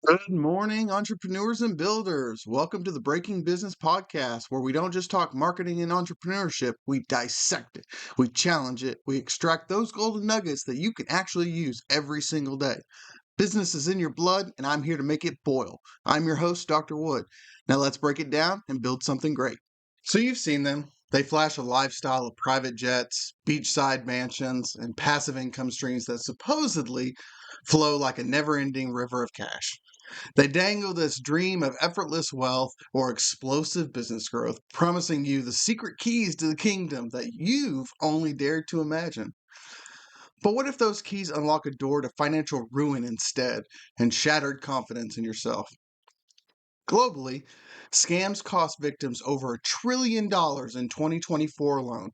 Good morning, entrepreneurs and builders. Welcome to the Breaking Business Podcast, where we don't just talk marketing and entrepreneurship, we dissect it, we challenge it, we extract those golden nuggets that you can actually use every single day. Business is in your blood, and I'm here to make it boil. I'm your host, Dr. Wood. Now let's break it down and build something great. So you've seen them. They flash a lifestyle of private jets, beachside mansions, and passive income streams that supposedly flow like a never-ending river of cash. They dangle this dream of effortless wealth or explosive business growth, promising you the secret keys to the kingdom that you've only dared to imagine. But what if those keys unlock a door to financial ruin instead and shattered confidence in yourself? Globally, scams cost victims over $1 trillion in 2024 alone.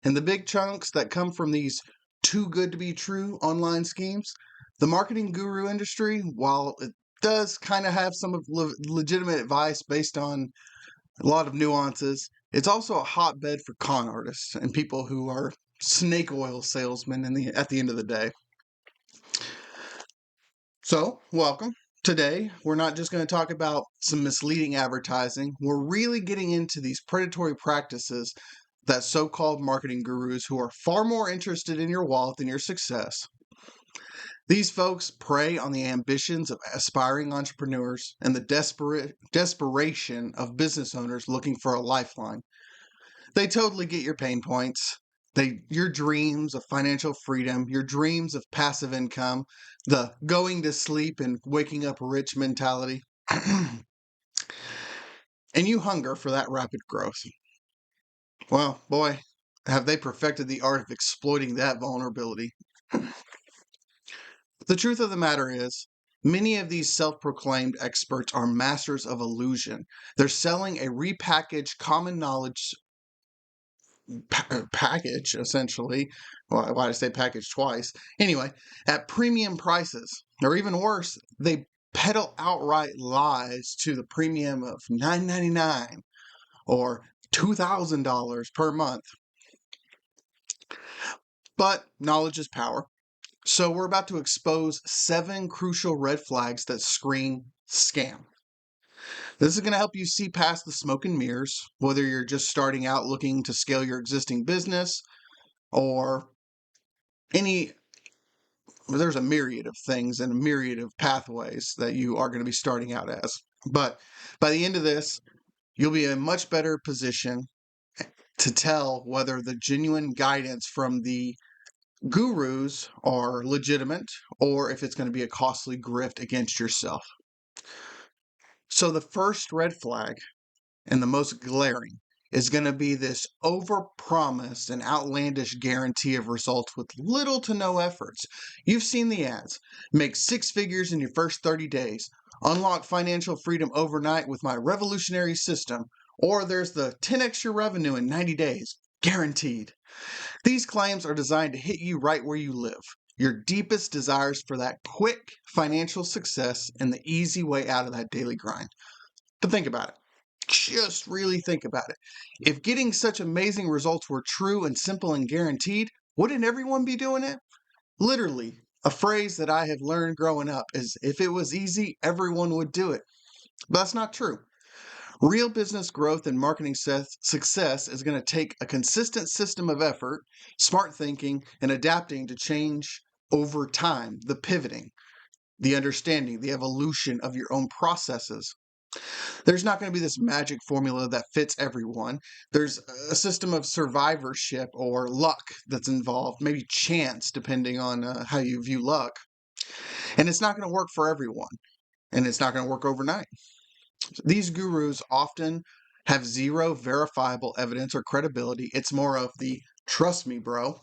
And the big chunks that come from these too good to be true online schemes, the marketing guru industry, while it does kind of have some of legitimate advice based on a lot of nuances, it's also a hotbed for con artists and people who are snake oil salesmen at the end of the day. So, welcome. Today, we're not just going to talk about some misleading advertising. We're really getting into these predatory practices that so-called marketing gurus who are far more interested in your wallet than your success. These folks prey on the ambitions of aspiring entrepreneurs and the desperation of business owners looking for a lifeline. They totally get your pain points. Your dreams of financial freedom, your dreams of passive income, the going to sleep and waking up rich mentality. And you hunger for that rapid growth. Well, boy, have they perfected the art of exploiting that vulnerability. The truth of the matter is, many of these self-proclaimed experts are masters of illusion. They're selling a repackaged common knowledge package, essentially. Why did I say package twice? Anyway, at premium prices. Or even worse, they peddle outright lies to the premium of $9.99 or $2,000 per month. But knowledge is power. So we're about to expose 7 crucial red flags that scream scam. This is going to help you see past the smoke and mirrors, whether you're just starting out looking to scale your existing business or there's a myriad of things and a myriad of pathways that you are going to be starting out as. But by the end of this, you'll be in a much better position to tell whether the genuine guidance from the gurus are legitimate or if it's going to be a costly grift against yourself. So the first red flag and the most glaring is going to be this overpromised and outlandish guarantee of results with little to no efforts. You've seen the ads. Make 6 figures in your first 30 days. Unlock financial freedom overnight with my revolutionary system. Or there's the 10x your revenue in 90 days. Guaranteed. These claims are designed to hit you right where you live. Your deepest desires for that quick financial success and the easy way out of that daily grind. But think about it. Just really think about it. If getting such amazing results were true and simple and guaranteed, wouldn't everyone be doing it? Literally, a phrase that I have learned growing up is if it was easy, everyone would do it. But that's not true. Real business growth and marketing success is going to take a consistent system of effort, smart thinking, and adapting to change over time, the pivoting, the understanding, the evolution of your own processes. There's not going to be this magic formula that fits everyone. There's a system of survivorship or luck that's involved, maybe chance, depending on how you view luck. And it's not going to work for everyone, and it's not going to work overnight. These gurus often have zero verifiable evidence or credibility. It's more of the trust me, bro,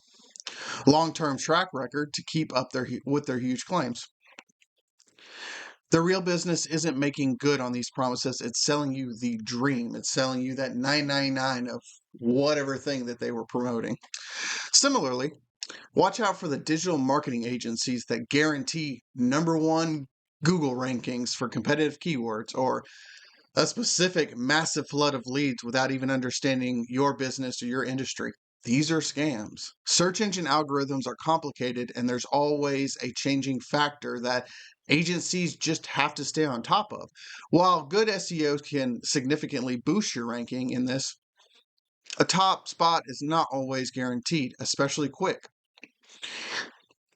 long-term track record to keep up with their huge claims. The real business isn't making good on these promises. It's selling you the dream. It's selling you that $9.99 of whatever thing that they were promoting. Similarly, watch out for the digital marketing agencies that guarantee #1 Google rankings for competitive keywords or a specific massive flood of leads without even understanding your business or your industry. These are scams. Search engine algorithms are complicated, and there's always a changing factor that agencies just have to stay on top of. While good SEO can significantly boost your ranking in this, a top spot is not always guaranteed, especially quick.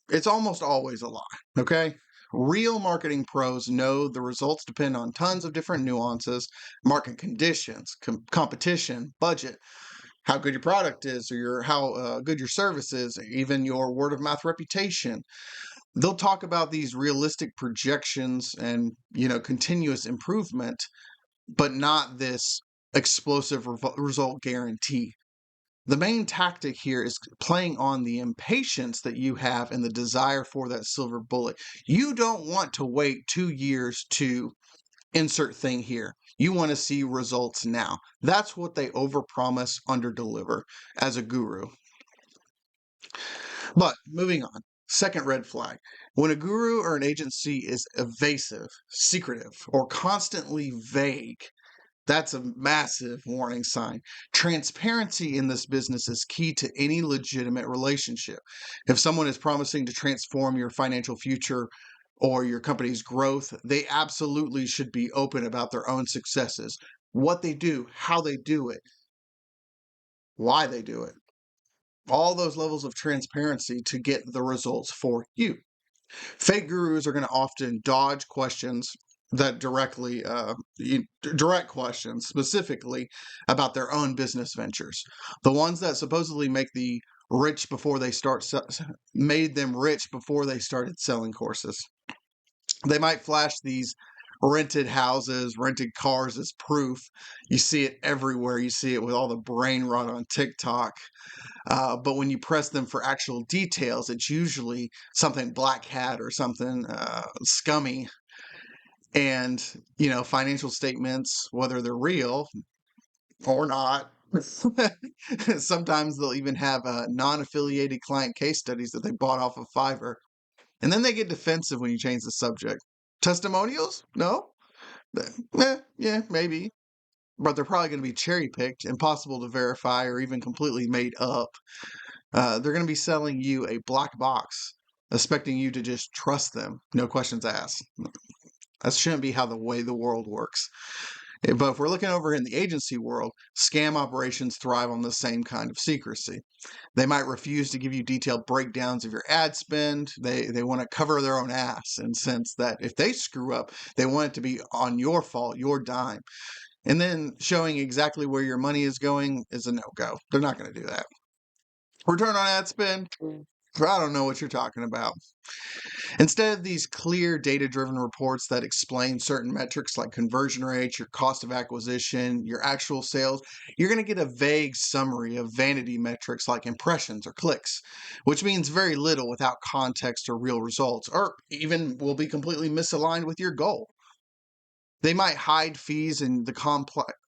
It's almost always a lie, okay? Real marketing pros know the results depend on tons of different nuances, market conditions, competition, budget, how good your product is, or how good your service is, even your word of mouth reputation. They'll talk about these realistic projections and continuous improvement, but not this explosive result guarantee. The main tactic here is playing on the impatience that you have and the desire for that silver bullet. You don't want to wait 2 years to insert thing here. You want to see results now. That's what they overpromise, underdeliver as a guru. But moving on. Second red flag. When a guru or an agency is evasive, secretive, or constantly vague, that's a massive warning sign. Transparency in this business is key to any legitimate relationship. If someone is promising to transform your financial future or your company's growth, they absolutely should be open about their own successes, what they do, how they do it, why they do it. All those levels of transparency to get the results for you. Fake gurus are going to often dodge questions that direct questions specifically about their own business ventures. The ones that supposedly made them rich before they started selling courses. They might flash these rented houses, rented cars as proof. You see it everywhere. You see it with all the brain rot on TikTok. But when you press them for actual details, it's usually something black hat or something scummy. And, financial statements, whether they're real or not, sometimes they'll even have non-affiliated client case studies that they bought off of Fiverr. And then they get defensive when you change the subject. Testimonials? No? Yeah, maybe. But they're probably going to be cherry picked, impossible to verify, or even completely made up. They're going to be selling you a black box, expecting you to just trust them, no questions asked. That shouldn't be how the way the world works. But if we're looking over in the agency world, scam operations thrive on the same kind of secrecy. They might refuse to give you detailed breakdowns of your ad spend. They want to cover their own ass in the sense that if they screw up, they want it to be on your fault, your dime. And then showing exactly where your money is going is a no-go. They're not going to do that. Return on ad spend? I don't know what you're talking about. Instead of these clear data-driven reports that explain certain metrics like conversion rates, your cost of acquisition, your actual sales, you're going to get a vague summary of vanity metrics like impressions or clicks, which means very little without context or real results, or even will be completely misaligned with your goal. They might hide fees in the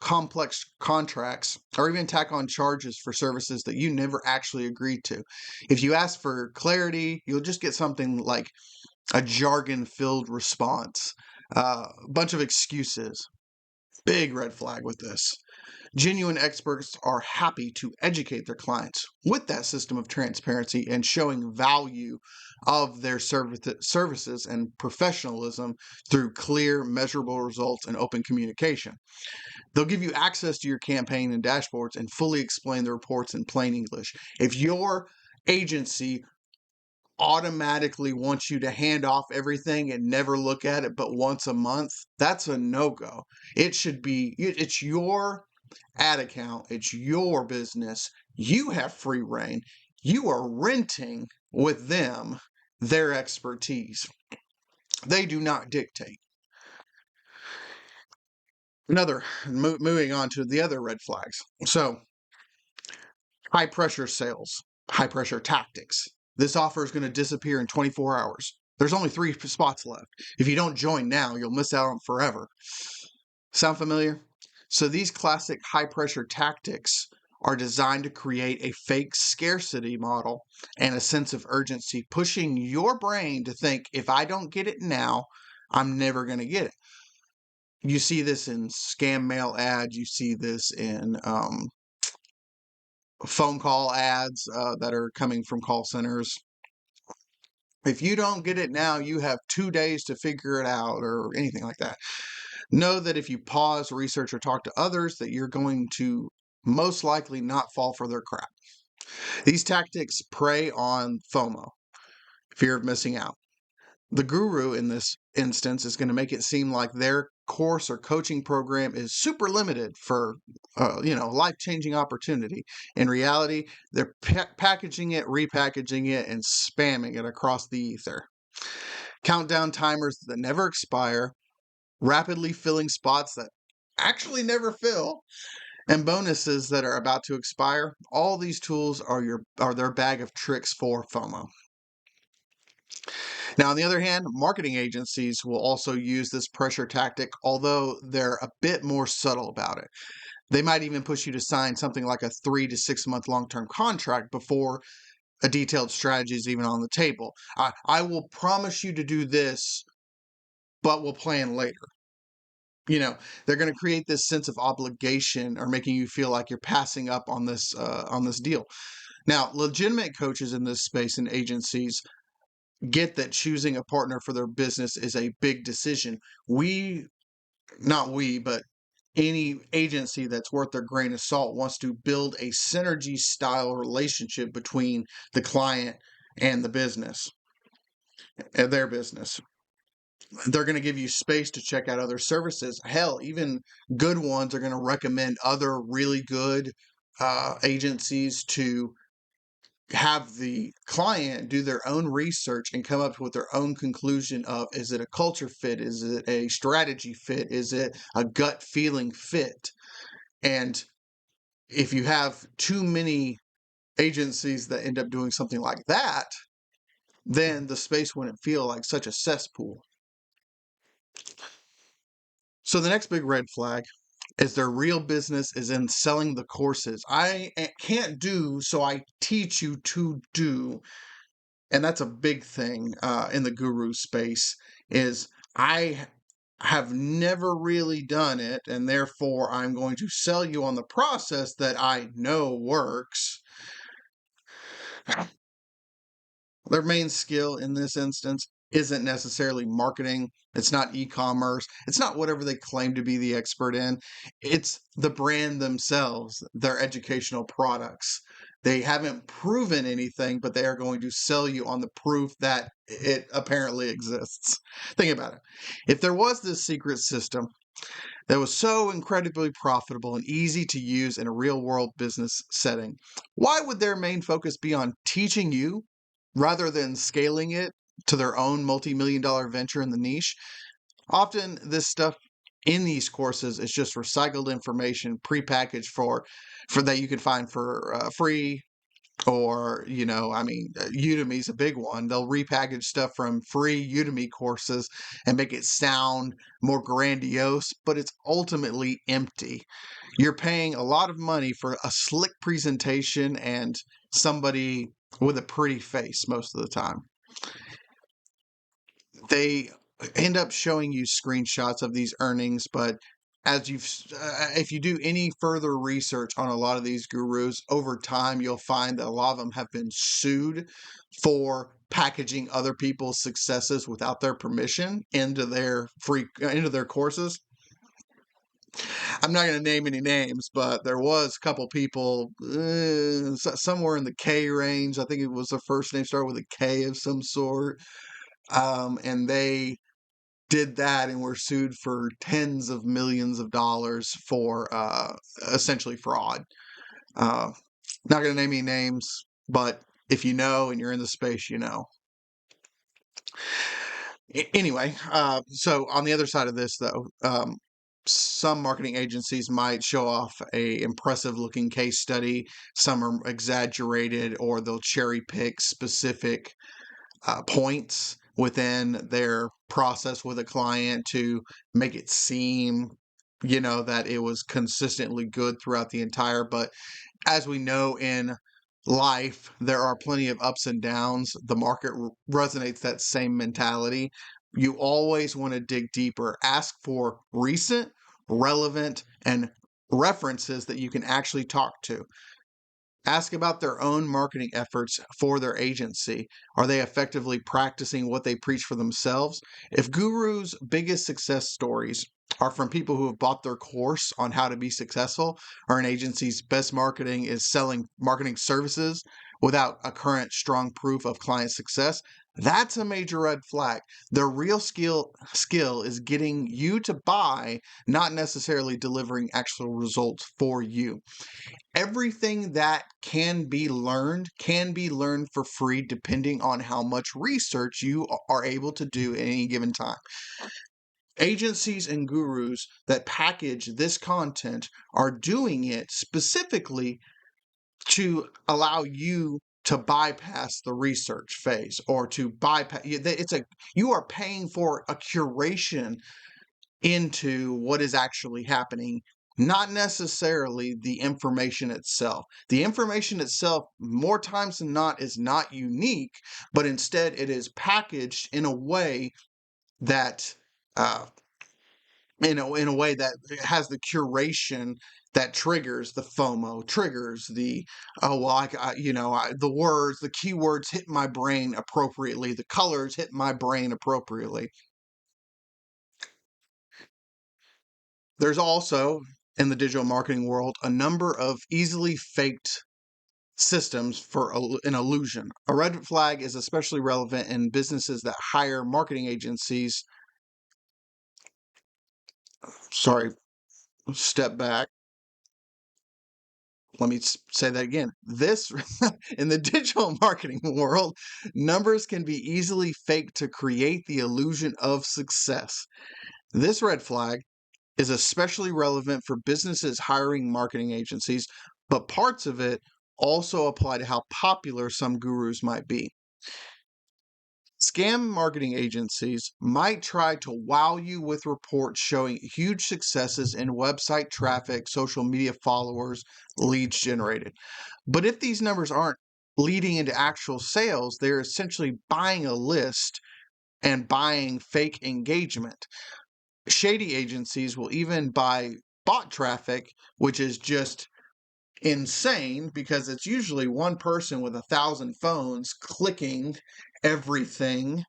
complex contracts or even tack on charges for services that you never actually agreed to. If you ask for clarity, you'll just get something like a jargon-filled response, a bunch of excuses. Big red flag with this. Genuine experts are happy to educate their clients with that system of transparency and showing value of their services and professionalism through clear, measurable results and open communication. They'll give you access to your campaign and dashboards and fully explain the reports in plain English. If your agency automatically wants you to hand off everything and never look at it but once a month, that's a no-go. It's your ad account, it's your business. You have free reign. You are renting with them their expertise. They do not dictate. Moving on to the other red flags. So, high pressure sales, high pressure tactics. This offer is going to disappear in 24 hours. There's only 3 spots left. If you don't join now, you'll miss out on forever. Sound familiar? So these classic high pressure tactics are designed to create a fake scarcity model and a sense of urgency, pushing your brain to think, if I don't get it now, I'm never going to get it. You see this in scam mail ads. You see this in phone call ads that are coming from call centers. If you don't get it now, you have 2 days to figure it out, or anything like that. Know that if you pause, research, or talk to others, that you're going to most likely not fall for their crap. These tactics prey on FOMO, fear of missing out. The guru in this instance is going to make it seem like their course or coaching program is super limited for life-changing opportunity. In reality, they're packaging it, repackaging it, and spamming it across the ether. Countdown timers that never expire, rapidly filling spots that actually never fill, and bonuses that are about to expire. All these tools are their bag of tricks for FOMO. Now, on the other hand, marketing agencies will also use this pressure tactic, although they're a bit more subtle about it. They might even push you to sign something like a 3 to 6 month long-term contract before a detailed strategy is even on the table. I will promise you to do this, but we'll plan later. They're going to create this sense of obligation, or making you feel like you're passing up on this deal. Now, legitimate coaches in this space and agencies get that choosing a partner for their business is a big decision. Not we, but any agency that's worth their grain of salt wants to build a synergy style relationship between the client and the business, and their business. They're going to give you space to check out other services. Hell, even good ones are going to recommend other really good agencies to have the client do their own research and come up with their own conclusion of, is it a culture fit? Is it a strategy fit? Is it a gut feeling fit? And if you have too many agencies that end up doing something like that, then the space wouldn't feel like such a cesspool. So the next big red flag is their real business is in selling the courses. I can't do, so I teach you to do. And that's a big thing in the guru space, is I have never really done it, and therefore I'm going to sell you on the process that I know works. Their main skill in this instance isn't necessarily marketing. It's not e-commerce. It's not whatever they claim to be the expert in. It's the brand themselves, their educational products. They haven't proven anything, but they are going to sell you on the proof that it apparently exists. Think about it. If there was this secret system that was so incredibly profitable and easy to use in a real world business setting, why would their main focus be on teaching you rather than scaling it to their own multi-million-dollar venture in the niche? Often this stuff in these courses is just recycled information prepackaged for that you can find for free. Or, Udemy's a big one. They'll repackage stuff from free Udemy courses and make it sound more grandiose, but it's ultimately empty. You're paying a lot of money for a slick presentation and somebody with a pretty face most of the time. They end up showing you screenshots of these earnings, but if you do any further research on a lot of these gurus over time, you'll find that a lot of them have been sued for packaging other people's successes without their permission into their courses. I'm not going to name any names, but there was a couple people somewhere in the K range. I think it was the first name started with a K of some sort. And they did that and were sued for tens of millions of dollars for essentially fraud. Not going to name any names, but if you know and you're in the space, you know. Anyway, so on the other side of this, though, some marketing agencies might show off a impressive looking case study. Some are exaggerated, or they'll cherry pick specific points within their process with a client to make it seem, that it was consistently good throughout the entire. But as we know in life, there are plenty of ups and downs. The market resonates that same mentality. You always want to dig deeper. Ask for recent, relevant, and references that you can actually talk to. Ask about their own marketing efforts for their agency. Are they effectively practicing what they preach for themselves? If gurus' biggest success stories are from people who have bought their course on how to be successful, or an agency's best marketing is selling marketing services without a current strong proof of client success, that's a major red flag. Their real skill is getting you to buy, not necessarily delivering actual results for you. Everything that can be learned for free depending on how much research you are able to do at any given time. Agencies and gurus that package this content are doing it specifically to allow you to bypass the research phase, or to bypass you are paying for a curation into what is actually happening, not necessarily the information itself. The information itself, more times than not, is not unique, but instead it is packaged in a way that uh, in a way that has the curation that triggers the FOMO, triggers the the words, the keywords hit my brain appropriately, the colors hit my brain appropriately. There's also, in the digital marketing world, a number of easily faked systems for an illusion. A red flag is especially relevant in businesses that hire marketing agencies. Sorry, step back. Let me say that again. This, in the digital marketing world, numbers can be easily faked to create the illusion of success. This red flag is especially relevant for businesses hiring marketing agencies, but parts of it also apply to how popular some gurus might be. Scam marketing agencies might try to wow you with reports showing huge successes in website traffic, social media followers, leads generated. But if these numbers aren't leading into actual sales, they're essentially buying a list and buying fake engagement. Shady agencies will even buy bot traffic, which is just insane because it's usually one person with 1,000 phones clicking everything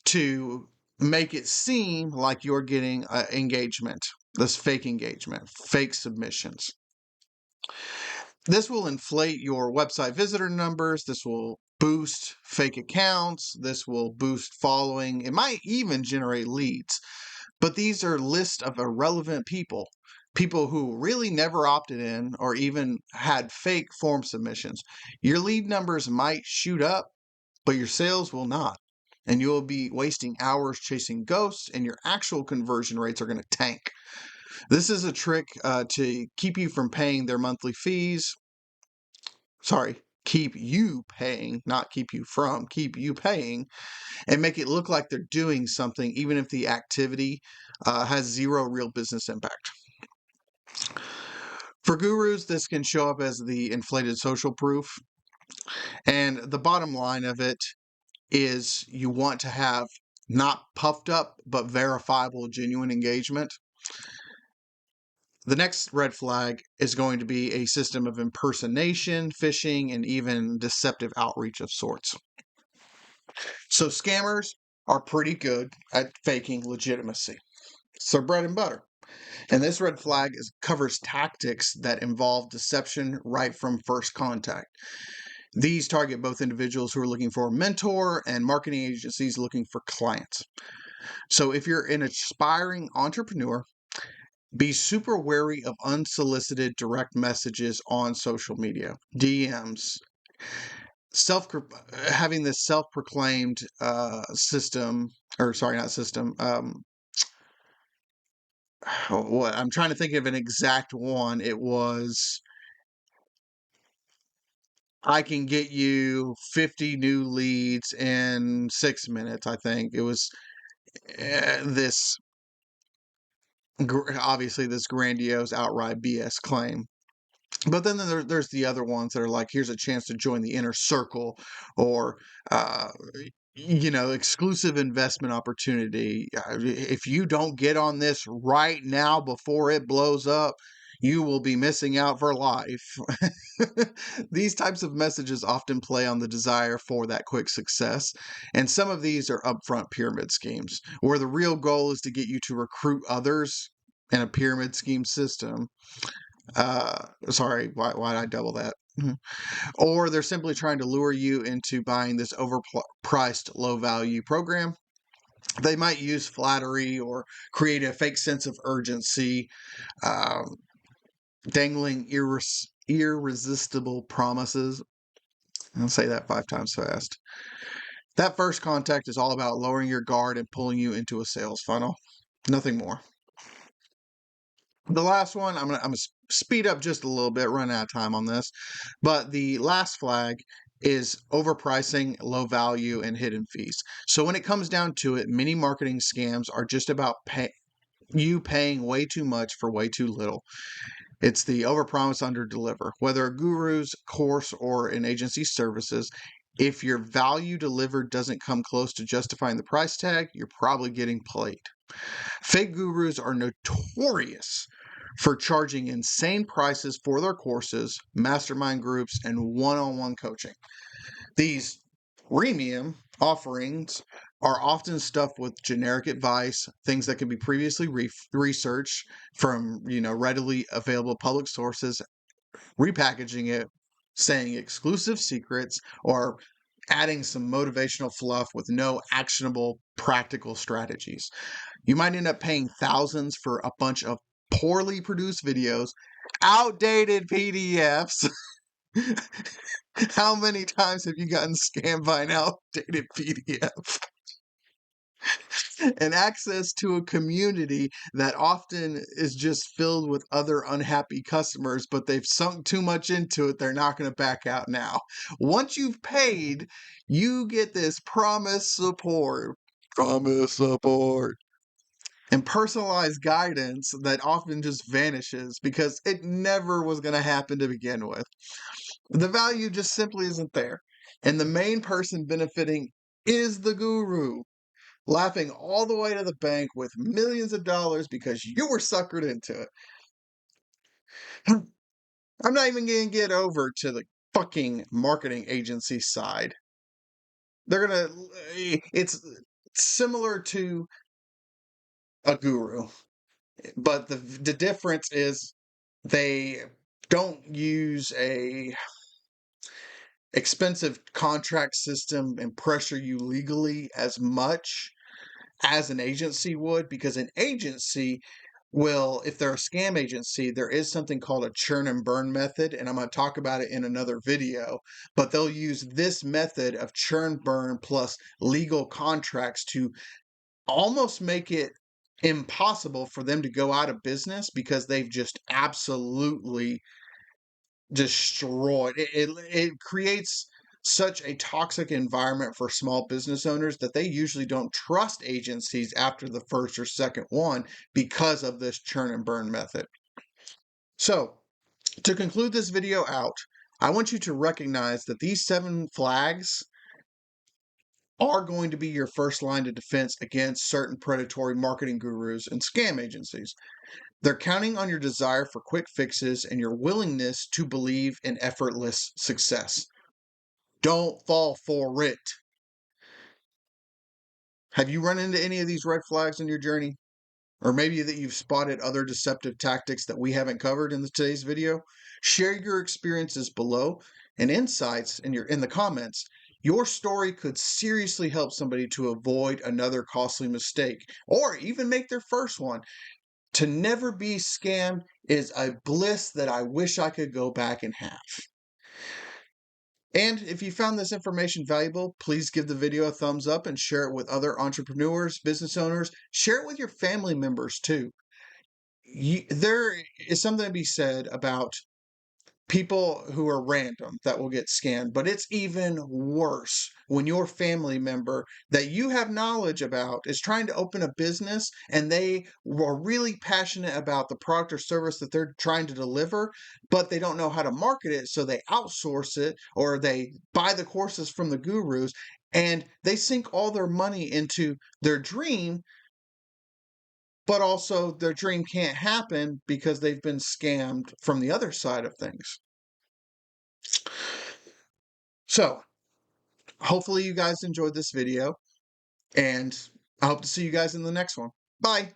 to make it seem like you're getting engagement. This fake engagement, fake submissions. This will inflate your website visitor numbers. This will boost fake accounts. This will boost following. It might even generate leads. But these are lists of irrelevant people who really never opted in or even had fake form submissions. Your lead numbers might shoot up, but your sales will not. And you'll be wasting hours chasing ghosts, and your actual conversion rates are going to tank. This is a trick to keep you from paying their monthly fees. Sorry, keep you paying, not keep you from, keep you paying, and make it look like they're doing something, even if the activity has zero real business impact. For gurus, this can show up as the inflated social proof. And the bottom line of it is you want to have not puffed up, but verifiable, genuine engagement. The next red flag is going to be a system of impersonation, phishing, and even deceptive outreach of sorts. So scammers are pretty good at faking legitimacy. It's their bread and butter. And this red flag covers tactics that involve deception right from first contact. These target both individuals who are looking for a mentor and marketing agencies looking for clients. So if you're an aspiring entrepreneur, be super wary of unsolicited direct messages on social media, DMs, having this self-proclaimed system, or sorry, not system. What I'm trying to think of an exact one. It was, I can get you 50 new leads in 6 minutes. I think it was this obviously this grandiose outright BS claim. But then there's the other ones that are like, here's a chance to join the inner circle, or uh, exclusive investment opportunity. If you don't get on this right now before it blows up, You will be missing out for life. These types of messages often play on the desire for that quick success, and some of these are upfront pyramid schemes, where the real goal is to get you to recruit others in a pyramid scheme system. Sorry, why did I double that? Or they're simply trying to lure you into buying this overpriced low value program. They might use flattery or create a fake sense of urgency, um, dangling irresistible promises. I'll say that 5 times fast. That first contact is all about lowering your guard and pulling you into a sales funnel. Nothing more. The last one, I'm gonna speed up just a little bit, run out of time on this. But the last flag is overpricing, low value, and hidden fees. So when it comes down to it, many marketing scams are just about you paying way too much for way too little. It's the overpromise, underdeliver. Whether a guru's course or an agency's services, if your value delivered doesn't come close to justifying the price tag, you're probably getting played. Fake gurus are notorious for charging insane prices for their courses, mastermind groups, and one-on-one coaching. These premium offerings are often stuffed with generic advice, things that can be previously researched from, readily available public sources, repackaging it, saying exclusive secrets, or adding some motivational fluff with no actionable practical strategies. You might end up paying thousands for a bunch of poorly produced videos, outdated PDFs. How many times have you gotten scammed by an outdated PDF? And access to a community that often is just filled with other unhappy customers, but they've sunk too much into it, they're not going to back out now. Once you've paid, you get this promised support. Promise support. And personalized guidance that often just vanishes because it never was going to happen to begin with. The value just simply isn't there. And the main person benefiting is the guru, laughing all the way to the bank with millions of dollars because you were suckered into it. I'm not even going to get over to the fucking marketing agency side. It's similar to a guru, but the difference is they don't use a expensive contract system and pressure you legally as much as an agency would, because an agency will, if they're a scam agency, there is something called a churn and burn method, and I'm going to talk about it in another video, but they'll use this method of churn burn plus legal contracts to almost make it impossible for them to go out of business because they've just absolutely destroyed it creates such a toxic environment for small business owners that they usually don't trust agencies after the first or second one because of this churn and burn method. So, to conclude this video out, I want you to recognize that these 7 flags are going to be your first line of defense against certain predatory marketing gurus and scam agencies. They're counting on your desire for quick fixes and your willingness to believe in effortless success. Don't fall for it. Have you run into any of these red flags in your journey? Or maybe that you've spotted other deceptive tactics that we haven't covered in today's video? Share your experiences below and insights in the comments. Your story could seriously help somebody to avoid another costly mistake or even make their first one. To never be scammed is a bliss that I wish I could go back and have. And if you found this information valuable, please give the video a thumbs up and share it with other entrepreneurs, business owners. Share it with your family members too. There is something to be said about people who are random that will get scammed, but it's even worse when your family member that you have knowledge about is trying to open a business and they are really passionate about the product or service that they're trying to deliver, but they don't know how to market it, so they outsource it or they buy the courses from the gurus and they sink all their money into their dream, but also their dream can't happen because they've been scammed from the other side of things. So, hopefully you guys enjoyed this video, and I hope to see you guys in the next one. Bye.